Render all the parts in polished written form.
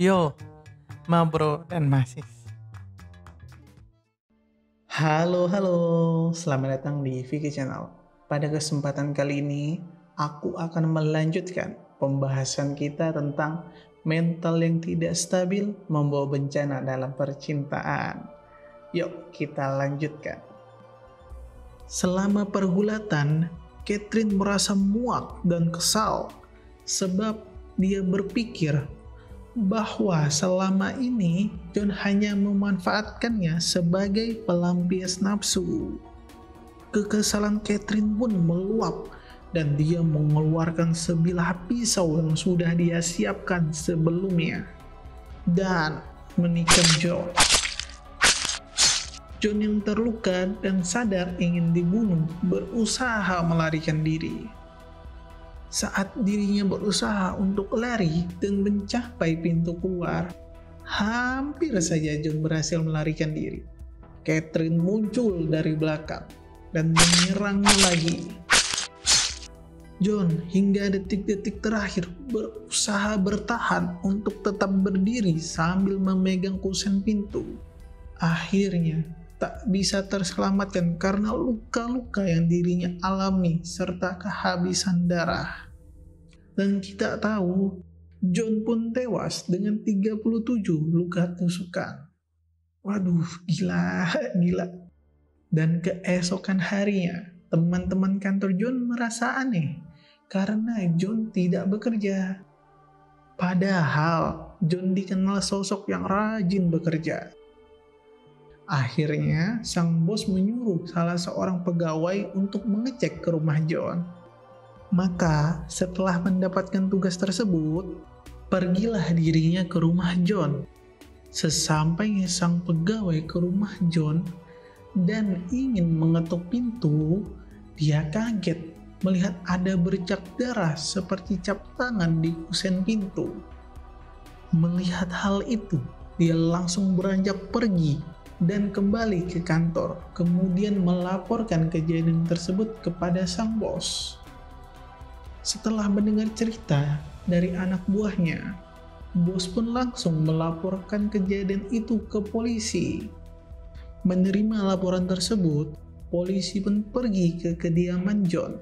Yo, Ma Bro dan Masis. Halo, selamat datang di Vicky Channel. Pada kesempatan kali ini, aku akan melanjutkan pembahasan kita tentang mental yang tidak stabil membawa bencana dalam percintaan. Yuk, kita lanjutkan. Selama pergulatan, Catherine merasa muak dan kesal sebab dia berpikir bahwa selama ini John hanya memanfaatkannya sebagai pelampias nafsu. Kekesalan Catherine pun meluap dan dia mengeluarkan sebilah pisau yang sudah dia siapkan sebelumnya dan menikam John. John yang terluka dan sadar ingin dibunuh berusaha melarikan diri. Saat dirinya berusaha untuk lari dan mencapai pintu keluar, hampir saja John berhasil melarikan diri. Catherine muncul dari belakang dan menyerangnya lagi. John hingga detik-detik terakhir berusaha bertahan untuk tetap berdiri sambil memegang kusen pintu. Akhirnya tak bisa terselamatkan karena luka-luka yang dirinya alami serta kehabisan darah. Dan kita tahu, John pun tewas dengan 37 luka tusukan. Waduh, gila. Dan keesokan harinya, teman-teman kantor John merasa aneh karena John tidak bekerja. Padahal John dikenal sosok yang rajin bekerja. Akhirnya, sang bos menyuruh salah seorang pegawai untuk mengecek ke rumah John. Maka, setelah mendapatkan tugas tersebut, pergilah dirinya ke rumah John. Sesampainya sang pegawai ke rumah John dan ingin mengetuk pintu, dia kaget melihat ada bercak darah seperti cap tangan di kusen pintu. Melihat hal itu, dia langsung beranjak pergi dan kembali ke kantor, kemudian melaporkan kejadian tersebut kepada sang bos. Setelah mendengar cerita dari anak buahnya, bos pun langsung melaporkan kejadian itu ke polisi. Menerima laporan tersebut, polisi pun pergi ke kediaman John.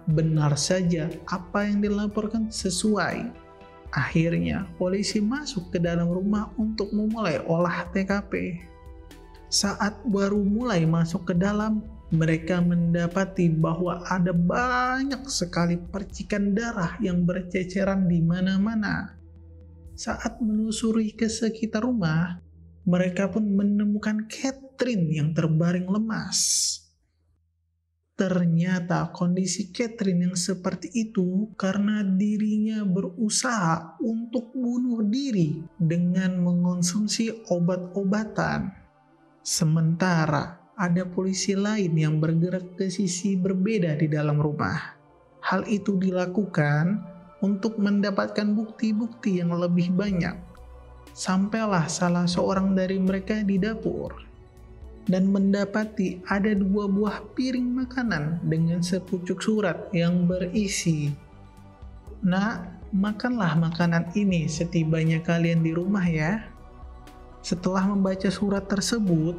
Benar saja apa yang dilaporkan sesuai. Akhirnya, polisi masuk ke dalam rumah untuk memulai olah TKP. Saat baru mulai masuk ke dalam, mereka mendapati bahwa ada banyak sekali percikan darah yang berceceran di mana-mana. Saat menelusuri ke sekitar rumah, mereka pun menemukan Catherine yang terbaring lemas. Ternyata kondisi Catherine yang seperti itu karena dirinya berusaha untuk bunuh diri dengan mengonsumsi obat-obatan. Sementara ada polisi lain yang bergerak ke sisi berbeda di dalam rumah. Hal itu dilakukan untuk mendapatkan bukti-bukti yang lebih banyak. Sampailah salah seorang dari mereka di dapur dan mendapati ada 2 buah piring makanan dengan sepucuk surat yang berisi, "Nak, makanlah makanan ini setibanya kalian di rumah ya." Setelah membaca surat tersebut,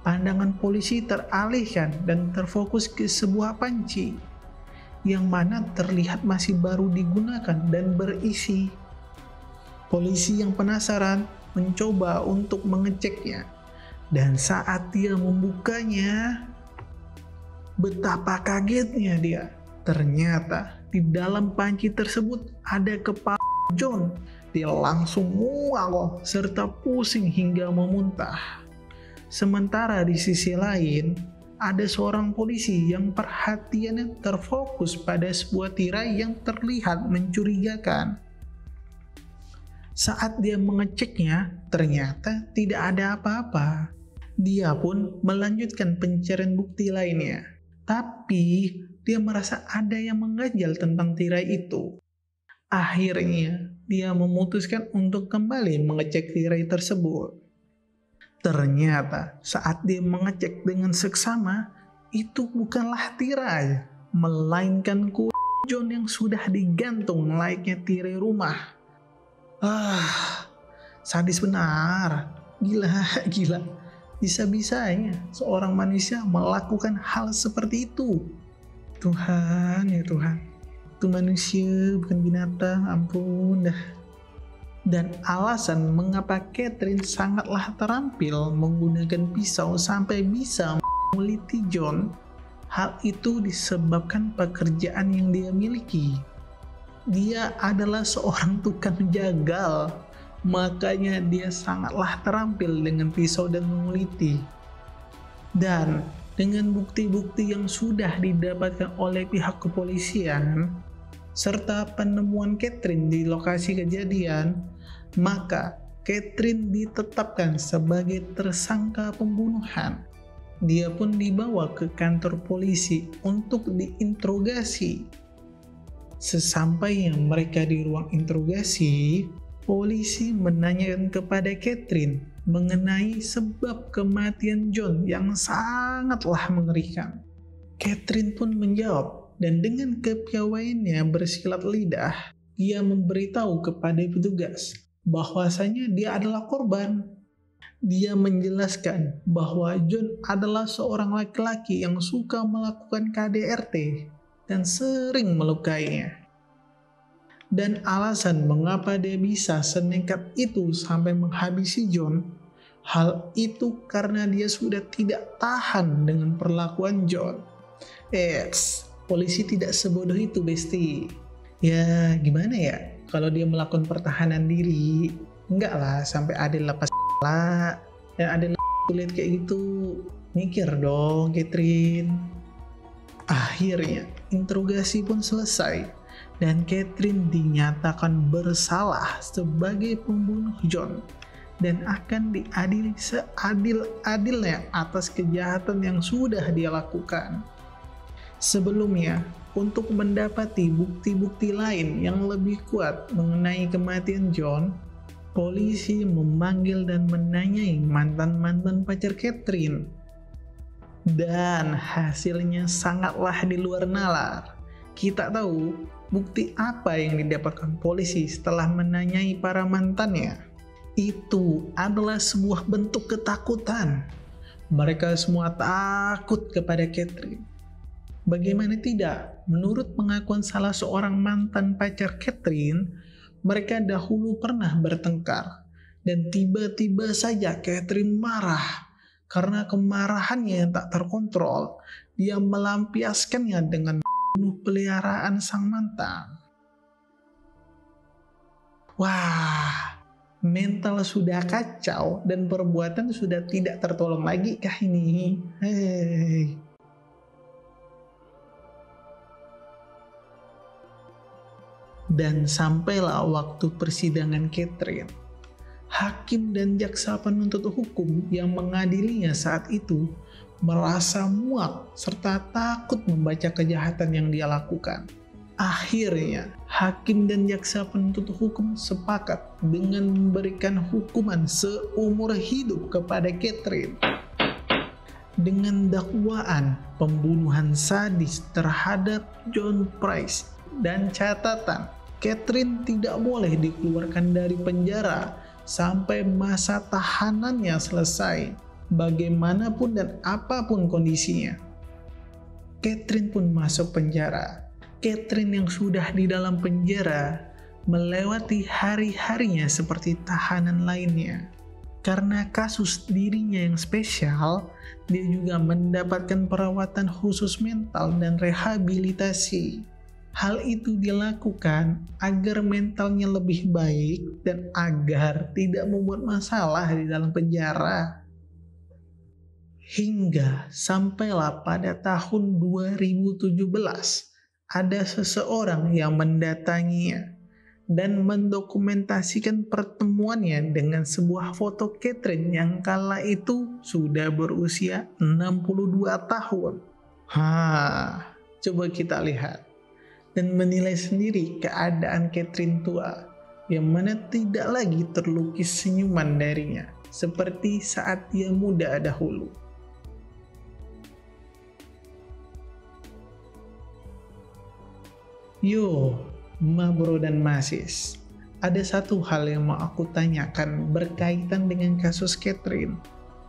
pandangan polisi teralihkan dan terfokus ke sebuah panci, yang mana terlihat masih baru digunakan dan berisi. Polisi yang penasaran mencoba untuk mengeceknya, dan saat dia membukanya, betapa kagetnya dia. Ternyata di dalam panci tersebut ada kepala John. Dia langsung mual serta pusing hingga memuntah. Sementara di sisi lain, ada seorang polisi yang perhatiannya terfokus pada sebuah tirai yang terlihat mencurigakan. Saat dia mengeceknya, ternyata tidak ada apa-apa. Dia pun melanjutkan pencarian bukti lainnya. Tapi, dia merasa ada yang mengganjal tentang tirai itu. Akhirnya, dia memutuskan untuk kembali mengecek tirai tersebut. Ternyata saat dia mengecek dengan seksama, itu bukanlah tirai, melainkan John yang sudah digantung layaknya tirai rumah. Sadis benar. Gila, gila. Bisa-bisanya seorang manusia melakukan hal seperti itu. Tuhan, ya Tuhan. Itu manusia bukan binatang, ampun dah. Dan alasan mengapa Catherine sangatlah terampil menggunakan pisau sampai bisa meliti John, hal itu disebabkan pekerjaan yang dia miliki. Dia adalah seorang tukang jagal, makanya dia sangatlah terampil dengan pisau dan menguliti. Dan dengan bukti-bukti yang sudah didapatkan oleh pihak kepolisian, serta penemuan Catherine di lokasi kejadian, maka Catherine ditetapkan sebagai tersangka pembunuhan. Dia pun dibawa ke kantor polisi untuk diinterogasi. Sesampainya mereka di ruang interogasi, polisi menanyakan kepada Catherine mengenai sebab kematian John yang sangatlah mengerikan. Catherine pun menjawab, dan dengan kepiawaiannya bersilat lidah, dia memberitahu kepada petugas bahwasanya dia adalah korban. Dia menjelaskan bahwa John adalah seorang laki-laki yang suka melakukan KDRT dan sering melukainya. Dan alasan mengapa dia bisa senekat itu sampai menghabisi John, hal itu karena dia sudah tidak tahan dengan perlakuan John. Polisi tidak sebodoh itu, Besti. Ya, gimana ya? Kalau dia melakukan pertahanan diri, enggak lah sampai Adil lepas lah. Dan Adil kulit kayak gitu. Mikir dong, Catherine. Akhirnya, interogasi pun selesai. Dan Catherine dinyatakan bersalah sebagai pembunuh John. Dan akan diadili seadil-adilnya atas kejahatan yang sudah dia lakukan. Sebelumnya, untuk mendapati bukti-bukti lain yang lebih kuat mengenai kematian John, polisi memanggil dan menanyai mantan-mantan pacar Catherine. Dan hasilnya sangatlah di luar nalar. Kita tahu bukti apa yang didapatkan polisi setelah menanyai para mantannya. Itu adalah sebuah bentuk ketakutan. Mereka semua takut kepada Catherine. Bagaimana tidak? Menurut pengakuan salah seorang mantan pacar Catherine, mereka dahulu pernah bertengkar. Dan tiba-tiba saja Catherine marah. Karena kemarahannya yang tak terkontrol, dia melampiaskannya dengan membunuh peliharaan sang mantan. Wah, mental sudah kacau dan perbuatan sudah tidak tertolong lagi kah ini? Hei. Dan sampailah waktu persidangan Catherine. Hakim dan jaksa penuntut hukum yang mengadilinya saat itu merasa muak serta takut membaca kejahatan yang dia lakukan. Akhirnya, hakim dan jaksa penuntut hukum sepakat dengan memberikan hukuman seumur hidup kepada Catherine dengan dakwaan pembunuhan sadis terhadap John Price dan catatan Catherine tidak boleh dikeluarkan dari penjara sampai masa tahanannya selesai, bagaimanapun dan apapun kondisinya. Catherine pun masuk penjara. Catherine yang sudah di dalam penjara melewati hari-harinya seperti tahanan lainnya. Karena kasus dirinya yang spesial, dia juga mendapatkan perawatan khusus mental dan rehabilitasi. Hal itu dilakukan agar mentalnya lebih baik dan agar tidak membuat masalah di dalam penjara. Hingga sampailah pada tahun 2017, ada seseorang yang mendatanginya dan mendokumentasikan pertemuannya dengan sebuah foto Catherine yang kala itu sudah berusia 62 tahun. Coba kita lihat dan menilai sendiri keadaan Catherine tua, yang mana tidak lagi terlukis senyuman darinya, seperti saat dia muda dahulu. Yo, ma bro dan masis, ada satu hal yang mau aku tanyakan berkaitan dengan kasus Catherine.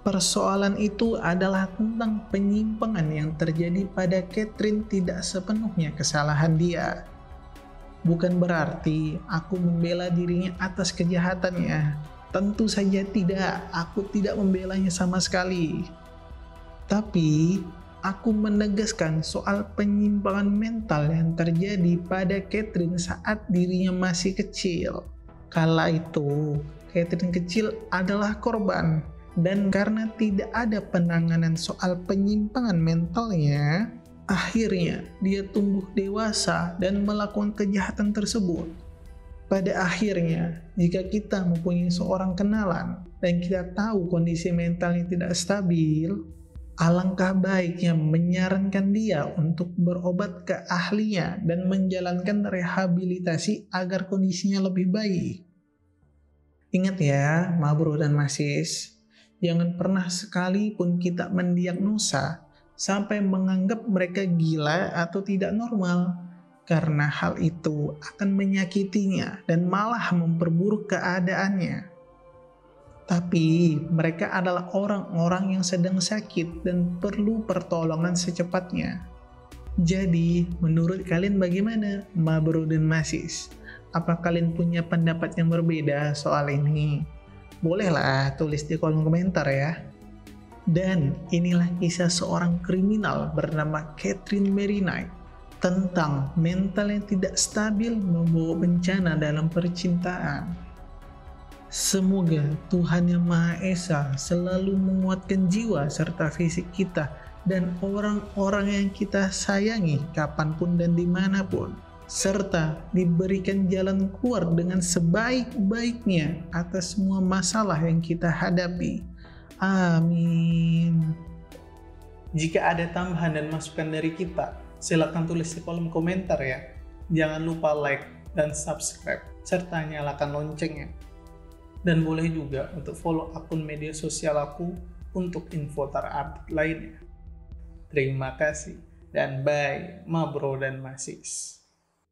Persoalan itu adalah tentang penyimpangan yang terjadi pada Catherine tidak sepenuhnya kesalahan dia. Bukan berarti aku membela dirinya atas kejahatannya. Tentu saja tidak, aku tidak membelanya sama sekali. Tapi, aku menegaskan soal penyimpangan mental yang terjadi pada Catherine saat dirinya masih kecil. Kala itu, Catherine kecil adalah korban. Dan karena tidak ada penanganan soal penyimpangan mentalnya, akhirnya dia tumbuh dewasa dan melakukan kejahatan tersebut. Pada akhirnya, jika kita mempunyai seorang kenalan dan kita tahu kondisi mentalnya tidak stabil, alangkah baiknya menyarankan dia untuk berobat ke ahlinya dan menjalankan rehabilitasi agar kondisinya lebih baik. Ingat ya, ma bro dan ma sis, jangan pernah sekalipun kita mendiagnosa sampai menganggap mereka gila atau tidak normal, karena hal itu akan menyakitinya dan malah memperburuk keadaannya. Tapi mereka adalah orang-orang yang sedang sakit dan perlu pertolongan secepatnya. Jadi, menurut kalian bagaimana, ma bro dan ma sis? Apa kalian punya pendapat yang berbeda soal ini? Bolehlah tulis di kolom komentar ya. Dan inilah kisah seorang kriminal bernama Catherine Mary Knight tentang mental yang tidak stabil membawa bencana dalam percintaan. Semoga Tuhan Yang Maha Esa selalu menguatkan jiwa serta fisik kita dan orang-orang yang kita sayangi kapanpun dan dimanapun, serta diberikan jalan keluar dengan sebaik-baiknya atas semua masalah yang kita hadapi. Amin. Jika ada tambahan dan masukan dari kita, silakan tulis di kolom komentar ya. Jangan lupa like dan subscribe, serta nyalakan loncengnya. Dan boleh juga untuk follow akun media sosial aku untuk info terupdate lainnya. Terima kasih, dan bye, ma bro dan ma sis.